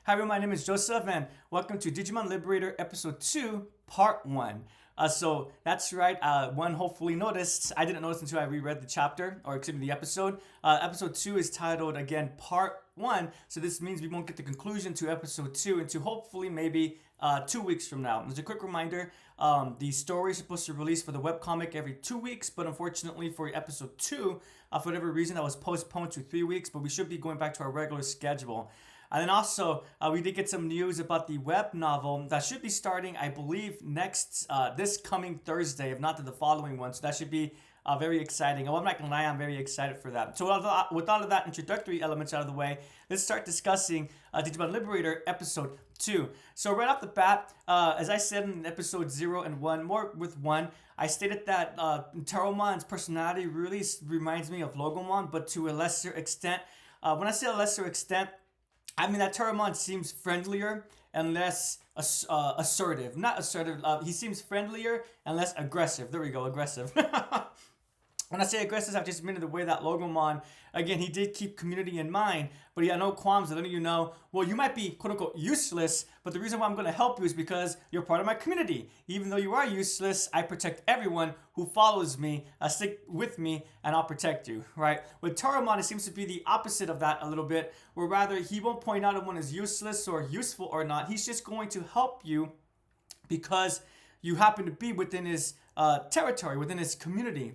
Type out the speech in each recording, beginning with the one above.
Hi everyone, my name is Joseph and welcome to Digimon Liberator Episode 2, Part 1. So that's right, one hopefully noticed, I didn't notice until I reread the chapter, or excuse me, the episode. Episode 2 is titled, again, Part 1, so this means we won't get the conclusion to Episode 2 until hopefully maybe 2 weeks from now. As a quick reminder, the story is supposed to release for the webcomic every 2 weeks, but unfortunately for Episode 2, for whatever reason, that was postponed to 3 weeks, but we should be going back to our regular schedule. And then also, we did get some news about the web novel that should be starting, I believe, this coming Thursday, if not the following one. So that should be very exciting. Well, I'm not gonna lie, I'm very excited for that. So with all of that introductory elements out of the way, let's start discussing Digimon Liberator Episode 2. So right off the bat, as I said in Episode 0 and 1, more with 1, I stated that Taromon's personality really reminds me of Logomon, but to a lesser extent. When I say a lesser extent, I mean that Taramon seems friendlier and less assertive. Not assertive, he seems friendlier and less aggressive. There we go, aggressive. When I say aggressive, I just mean the way that Logomon, again, he did keep community in mind, but he had no qualms of letting you know, well, you might be quote-unquote useless, but the reason why I'm going to help you is because you're part of my community. Even though you are useless, I protect everyone who follows me, stick with me, and I'll protect you, right? With Taramon, it seems to be the opposite of that a little bit, where rather he won't point out if one is useless or useful or not. He's just going to help you because you happen to be within his territory, within his community.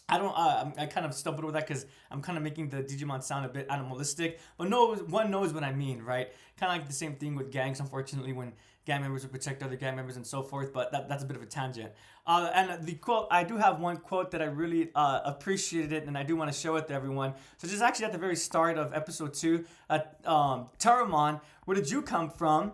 I kind of stumbled over that because I'm kind of making the Digimon sound a bit animalistic, but one knows what I mean, right? Kind of like the same thing with gangs, unfortunately, when gang members would protect other gang members and so forth, but that's a bit of a tangent. And the quote, I do have one quote that I really appreciated it, and I do want to show it to everyone. So just actually at the very start of Episode 2, Taramon, where did you come from?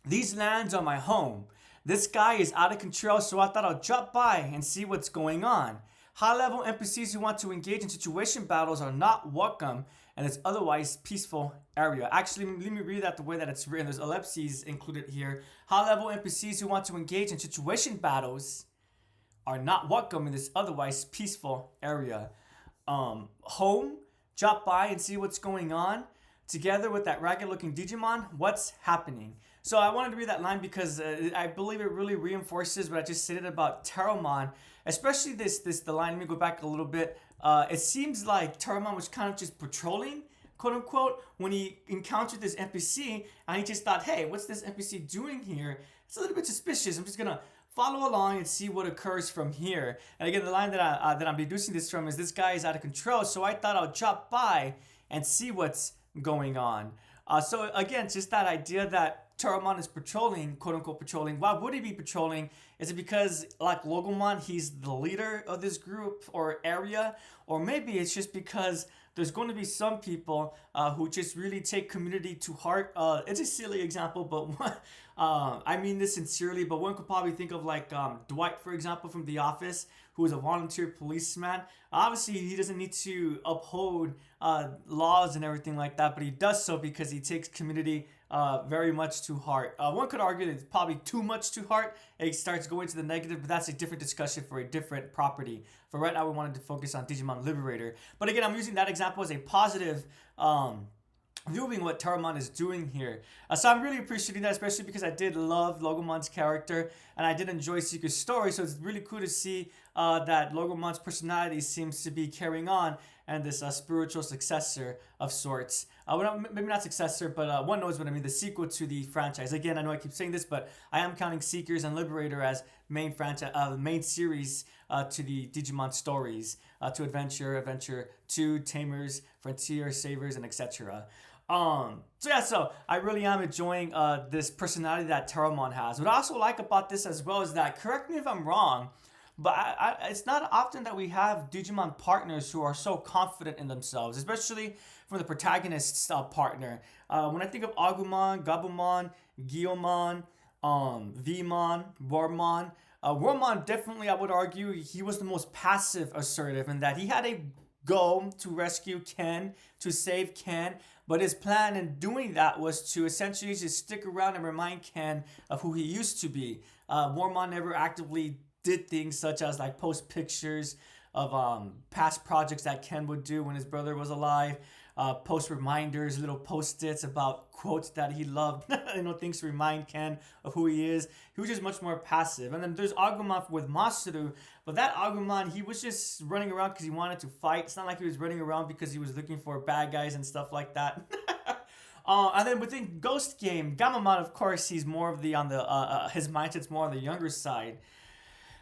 These lands are my home. This guy is out of control, so I thought I'll drop by and see what's going on. High-level NPCs who want to engage in situation battles are not welcome in this otherwise peaceful area. Actually, let me read that the way that it's written. There's ellipses included here. High-level NPCs who want to engage in situation battles are not welcome in this otherwise peaceful area. Home, drop by and see what's going on. Together with that ragged-looking Digimon, what's happening? So I wanted to read that line because I believe it really reinforces what I just stated about Taramon, especially the line. Let me go back a little bit. It seems like Taramon was kind of just patrolling, quote unquote, when he encountered this NPC, and he just thought, hey, what's this NPC doing here? It's a little bit suspicious. I'm just gonna follow along and see what occurs from here. And again, the line that I'm deducing this from is this guy is out of control, so I thought I'll drop by and see what's going on. So again, just that idea that Taramon is patrolling, quote unquote patrolling. Why would he be patrolling? Is it because, like Logomon, he's the leader of this group or area? Or maybe it's just because there's going to be some people who just really take community to heart. It's a silly example, but I mean this sincerely, but one could probably think of like Dwight, for example, from The Office, who is a volunteer policeman. Obviously, he doesn't need to uphold laws and everything like that, but he does so because he takes community very much to heart. One could argue that it's probably too much to heart. It starts going to the negative, but that's a different discussion for a different property. For right now, we wanted to focus on Digimon Liberator. But again, I'm using that example as a positive viewing what Taramon is doing here. So I'm really appreciating that, especially because I did love Logomon's character and I did enjoy Seeker's story. So it's really cool to see that Logomon's personality seems to be carrying on and this spiritual successor of sorts. Well, maybe not successor, but one knows what I mean, the sequel to the franchise. Again, I know I keep saying this, but I am counting Seekers and Liberator as main franchise, main series to the Digimon stories, to Adventure 2, Tamers, Frontier, Savers, and etc. So I really am enjoying this personality that Taramon has. What I also like about this as well is that, correct me if I'm wrong, but it's not often that we have Digimon partners who are so confident in themselves, especially from the protagonist's partner. When I think of Agumon, Gabumon, Guillaumon, Vmon, Wormmon, Wormmon definitely, I would argue, he was the most passive assertive in that he had a goal to rescue Ken, to save Ken, but his plan in doing that was to essentially just stick around and remind Ken of who he used to be. Wormmon never actively did things such as like post pictures of past projects that Ken would do when his brother was alive. post reminders, little post-its about quotes that he loved, things to remind Ken of who he is. He was just much more passive. And then there's Agumon with Masaru, but that Agumon, he was just running around because he wanted to fight. It's not like he was running around because he was looking for bad guys and stuff like that. And then within Ghost Game, Gamamon, of course, he's more of the his mindset's more on the younger side.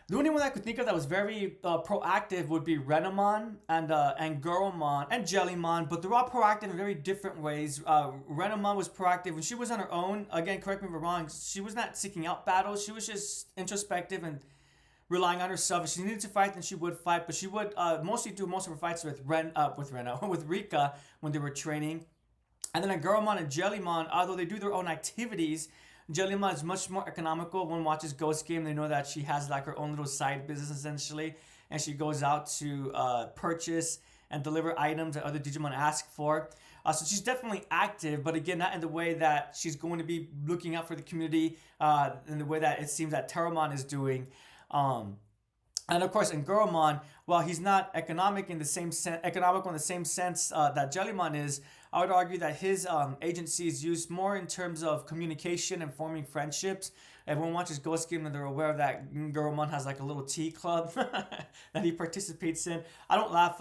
The only one I could think of that was very proactive would be Renamon and Gurumon and Jellymon, but they're all proactive in very different ways. Renamon was proactive when she was on her own. Again, correct me if I'm wrong. She was not seeking out battles. She was just introspective and relying on herself. If she needed to fight, then she would fight, but she would mostly do most of her fights with with Rika when they were training. And then Agurumon and Jellymon, although they do their own activities, Jellymon is much more economical. One watches Ghost Game, they know that she has like her own little side business essentially, and she goes out to purchase and deliver items that other Digimon ask for. So she's definitely active, but again, not in the way that she's going to be looking out for the community, in the way that it seems that Terramon is doing. And of course, in Gurumon, while he's not economical in the same sense that Jellymon is, I would argue that his agency is used more in terms of communication and forming friendships. Everyone watches Ghost Game and they're aware of that Gurumon has like a little tea club that he participates in. I don't laugh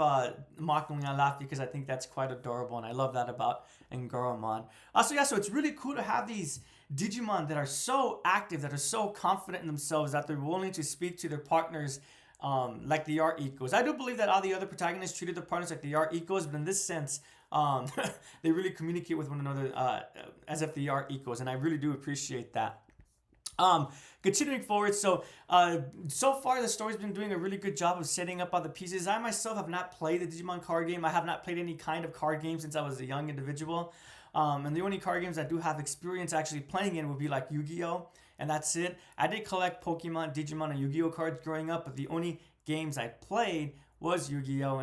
mockingly, I laugh because I think that's quite adorable and I love that about Gurumon. So it's really cool to have these Digimon that are so active, that are so confident in themselves, that they're willing to speak to their partners like they are equals. I do believe that all the other protagonists treated their partners like they are equals, but in this sense, they really communicate with one another as if they are equals, and I really do appreciate that. Continuing forward, so far the story's been doing a really good job of setting up all the pieces. I myself have not played the Digimon card game. I have not played any kind of card game since I was a young individual. And the only card games I do have experience actually playing in would be like Yu-Gi-Oh! And that's it. I did collect Pokemon, Digimon, and Yu-Gi-Oh! Cards growing up, but the only games I played was Yu-Gi-Oh!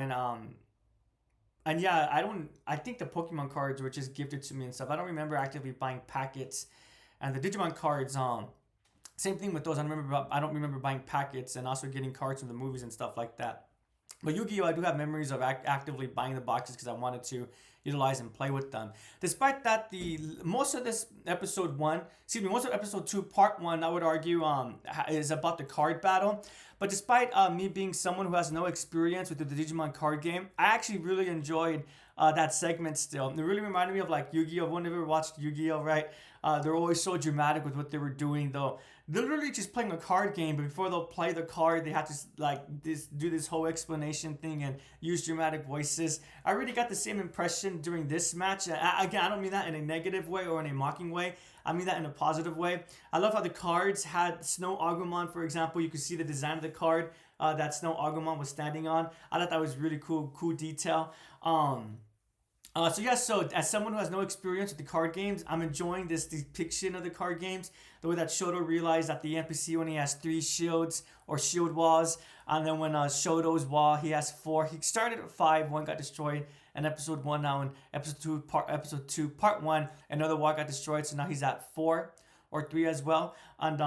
And yeah, I think the Pokemon cards were just gifted to me and stuff. I don't remember actively buying packets. And the Digimon cards, same thing with those. I don't remember buying packets and also getting cards from the movies and stuff like that. But Yu-Gi-Oh! I do have memories of actively buying the boxes because I wanted to utilize and play with them. Despite that, most of episode 2, part 1, I would argue, is about the card battle. But despite me being someone who has no experience with the Digimon card game, I actually really enjoyed that segment still. It really reminded me of like Yu-Gi-Oh! Everyone ever watched Yu-Gi-Oh!, right? They're always so dramatic with what they were doing, though. They're literally just playing a card game, but before they'll play the card, they have to do this whole explanation thing and use dramatic voices. I really got the same impression during this match. Again, I don't mean that in a negative way or in a mocking way. I mean that in a positive way. I love how the cards had Snow Agumon, for example. You could see the design of the card that Snow Agumon was standing on. I thought that was really cool detail. So as someone who has no experience with the card games, I'm enjoying this depiction of the card games. The way that Shoto realized that the NPC only has 3 shields or shield walls. And then when Shoto's wall, he has 4. He started at 5, 1 got destroyed in episode 1. Now in episode 2, part 1, another wall got destroyed. So now he's at 4 or 3 as well. And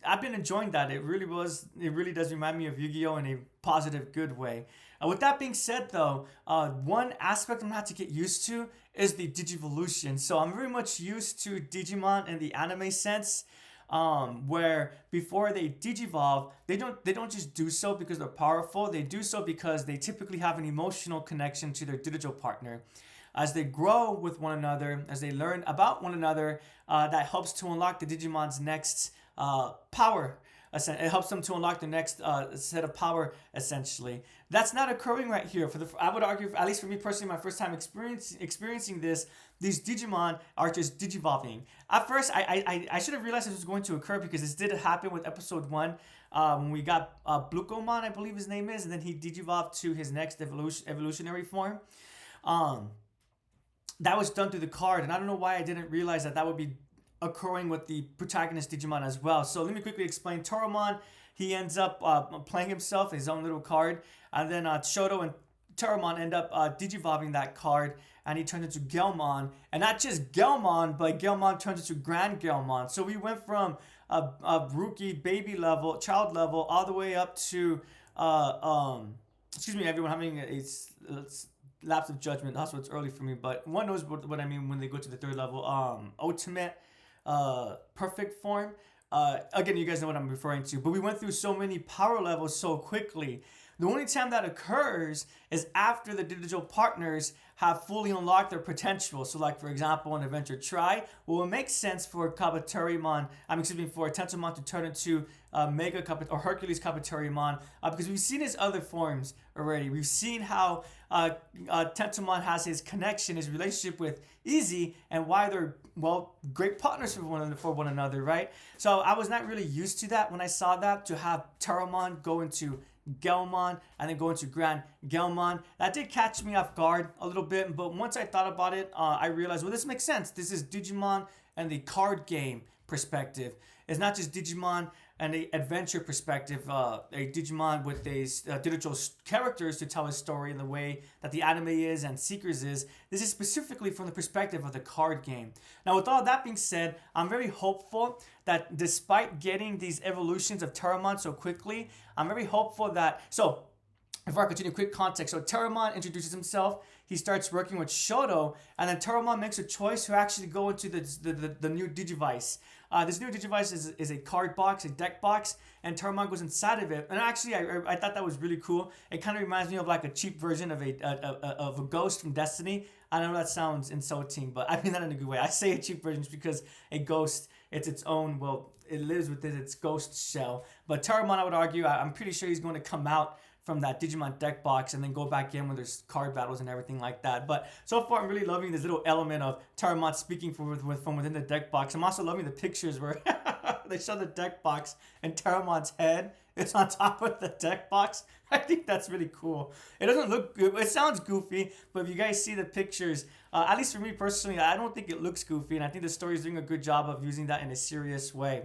I've been enjoying that. It really does remind me of Yu-Gi-Oh! In a positive, good way. With that being said, though, one aspect I'm going to have to get used to is the Digivolution. So I'm very much used to Digimon in the anime sense, where before they Digivolve, they don't just do so because they're powerful. They do so because they typically have an emotional connection to their digital partner. As they grow with one another, as they learn about one another, that helps to unlock the Digimon's next power. It helps them to unlock the next set of power, essentially. That's not occurring right here. I would argue, at least for me personally, my first time experiencing this, these Digimon are just Digivolving. At first, I should have realized this was going to occur because this did happen with episode 1 when we got Blukomon, I believe his name is, and then he Digivolved to his next evolutionary form. That was done through the card, and I don't know why I didn't realize that would be occurring with the protagonist Digimon as well. So let me quickly explain. Toromon, he ends up playing himself, his own little card, and then Shoto and Toromon end up Digivolving that card, and he turns into Gelmon. And not just Gelmon, but Gelmon turns into Grand Gelmon. So we went from a rookie baby level, child level, all the way up to, excuse me everyone, having a lapse of judgment. That's what's early for me, but one knows what I mean when they go to the third level. Ultimate, perfect form. Again, you guys know what I'm referring to. But we went through so many power levels so quickly. The only time that occurs is after the digital partners have fully unlocked their potential. So, like for example, in Adventure Try, well, it makes sense for Kabuterimon, for Tentomon to turn into Mega Kabut or Hercules Kabuterimon because we've seen his other forms already. We've seen how Tentomon has his connection, his relationship with Easy, and why they're great partners for one another, right? So I was not really used to that when I saw that, to have Terramon go into Gelmon and then go into Grand Gelmon. That did catch me off guard a little bit, but once I thought about it, I realized, well, this makes sense. This is Digimon and the card game perspective. It's not just Digimon and the adventure perspective, a Digimon with these digital characters to tell a story in the way that the anime is and Seekers is. This is specifically from the perspective of the card game. Now, with all that being said, I'm very hopeful that despite getting these evolutions of Terramon so quickly, I'm very hopeful that... So, before I continue, quick context. So Terramon introduces himself. He starts working with Shoto, and then Terramon makes a choice to actually go into the new Digivice. This new Digivice is a card box, a deck box, and Terramon goes inside of it. And actually, I thought that was really cool. It kind of reminds me of like a cheap version of a ghost from Destiny. I know that sounds insulting, but I mean that in a good way. I say a cheap version just because a ghost, it's its own, it lives within its ghost shell. But Terramon, I would argue, I'm pretty sure he's going to come out from that Digimon deck box and then go back in when there's card battles and everything like that. But so far, I'm really loving this little element of Terramon speaking from within the deck box. I'm also loving the pictures where they show the deck box and Terramon's head is on top of the deck box. I think that's really cool. It doesn't look good. It sounds goofy, but if you guys see the pictures, at least for me personally, I don't think it looks goofy, and I think the story is doing a good job of using that in a serious way.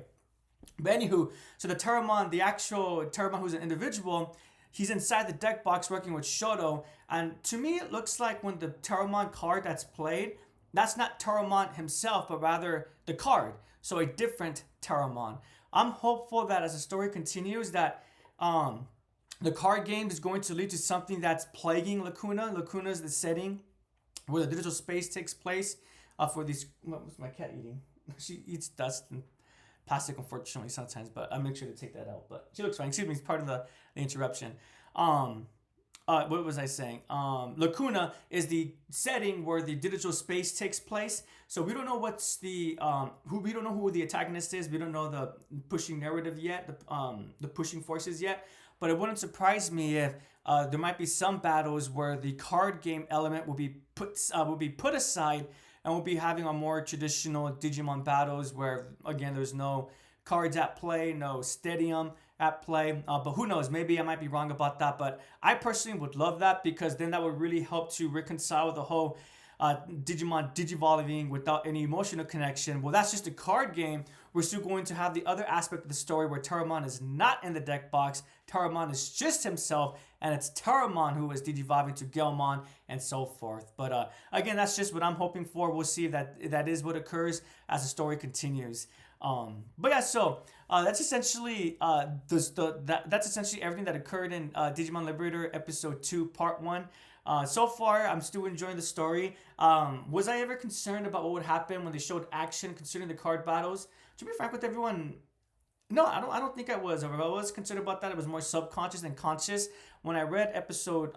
But anywho, so the Terramon, the actual Terramon who's an individual, he's inside the deck box working with Shoto, and to me it looks like when the Terramon card that's played, that's not Terramon himself, but rather the card. So a different Terramon. I'm hopeful that as the story continues that the card game is going to lead to something that's plaguing Lacuna. Lacuna is the setting where the digital space takes place for these... What was my cat eating? She eats dust and plastic, unfortunately, sometimes, but I'll make sure to take that out. But she looks fine. Excuse me, it's part of the interruption. What was I saying? Lacuna is the setting where the digital space takes place. So we don't know what's the we don't know who the antagonist is. We don't know the pushing narrative yet, the pushing forces yet. But it wouldn't surprise me if there might be some battles where the card game element will be put aside, and we'll be having a more traditional Digimon battles where, again, there's no cards at play, no stadium at play. But who knows? Maybe I might be wrong about that. But I personally would love that, because then that would really help to reconcile the whole Digimon digivolving without any emotional connection. Well, that's just a card game. We're still going to have the other aspect of the story where Terramon is not in the deck box. Terramon is just himself, and it's Terramon who is digivolving to Gelmon and so forth. But again, that's just what I'm hoping for. We'll see if that is what occurs as the story continues. But yeah, so that's essentially that's essentially everything that occurred in Digimon Liberator episode 2 part 1. So far, I'm still enjoying the story. Was I ever concerned about what would happen when they showed action considering the card battles? To be frank with everyone, no, I don't think I was. If I was concerned about that, it was more subconscious than conscious. When I read episode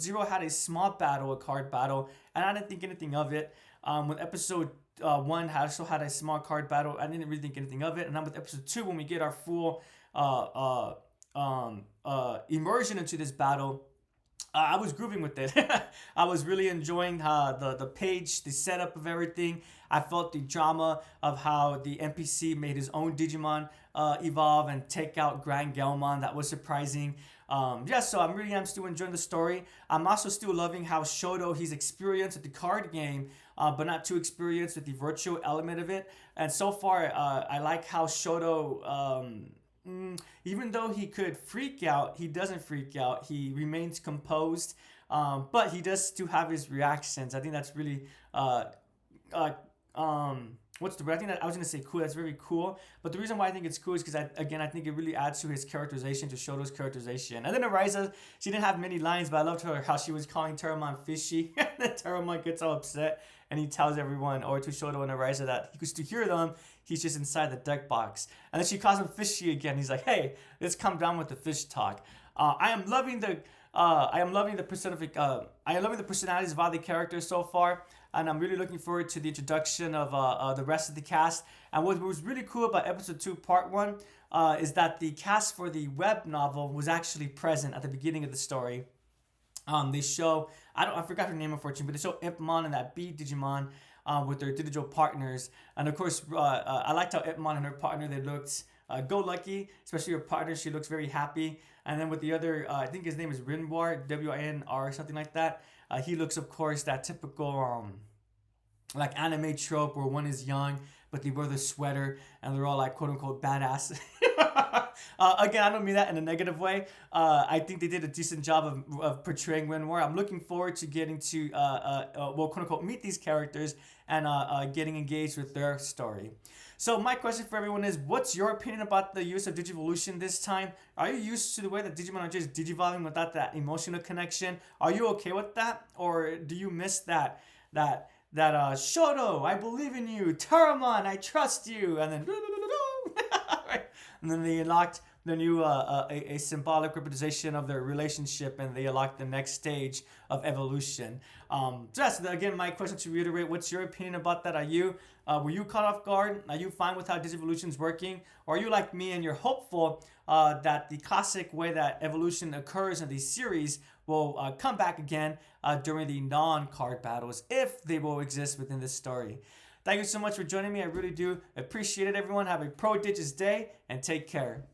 0 had a small battle, a card battle, and I didn't think anything of it. When episode 1 also had a small card battle, I didn't really think anything of it. And then with episode 2, when we get our full immersion into this battle, I was grooving with it. I was really enjoying the page, the setup of everything. I felt the drama of how the NPC made his own Digimon evolve and take out Grand Gelmon. That was surprising. So I'm still enjoying the story. I'm also still loving how Shoto, he's experienced with the card game, but not too experienced with the virtual element of it. And so far, I like how Shoto... even though he could freak out, he doesn't freak out. He remains composed, but he does still have his reactions. I think that's really what's the word? I think that I was gonna say cool. That's very cool. But the reason why I think it's cool is because I think it really adds to his characterization, to Shoto's characterization. And then Ariza, she didn't have many lines, but I loved her how she was calling Teramon fishy. And then Teramon gets all upset and he tells everyone, or to Shoto and Ariza, that he goes to hear them. He's just inside the deck box. And then she calls him fishy again. He's like, hey, let's come down with the fish talk. I am loving the personalities of all the characters so far, and I'm really looking forward to the introduction of the rest of the cast. And what was really cool about episode 2, part 1, is that the cast for the web novel was actually present at the beginning of the story. They show, I forgot her name unfortunately, but they show Impmon and that B Digimon with their digital partners. And of course, I liked how Impmon and her partner, they looked go lucky, especially her partner. She looks very happy. And then with the other, I think his name is Winr, W-I-N-R, something like that. He looks, of course, that typical like anime trope where one is young, but they wear the sweater and they're all like quote unquote badass. Again, I don't mean that in a negative way. I think they did a decent job of portraying Winr. I'm looking forward to getting to, quote unquote, meet these characters and getting engaged with their story. So my question for everyone is, what's your opinion about the use of Digivolution this time? Are you used to the way that Digimon are just digivolving without that emotional connection? Are you okay with that? Or do you miss that Shoto, I believe in you, Teramon, I trust you, and then and then they unlocked the new a symbolic representation of their relationship, and they unlocked the next stage of evolution. So that's again my question to reiterate. What's your opinion about that? Were you caught off guard? Are you fine with how Digivolution is working, or are you like me and you're hopeful that the classic way that evolution occurs in these series will come back again during the non-card battles, if they will exist within this story? Thank you so much for joining me. I really do appreciate it, everyone. Have a Pro Digits day and take care.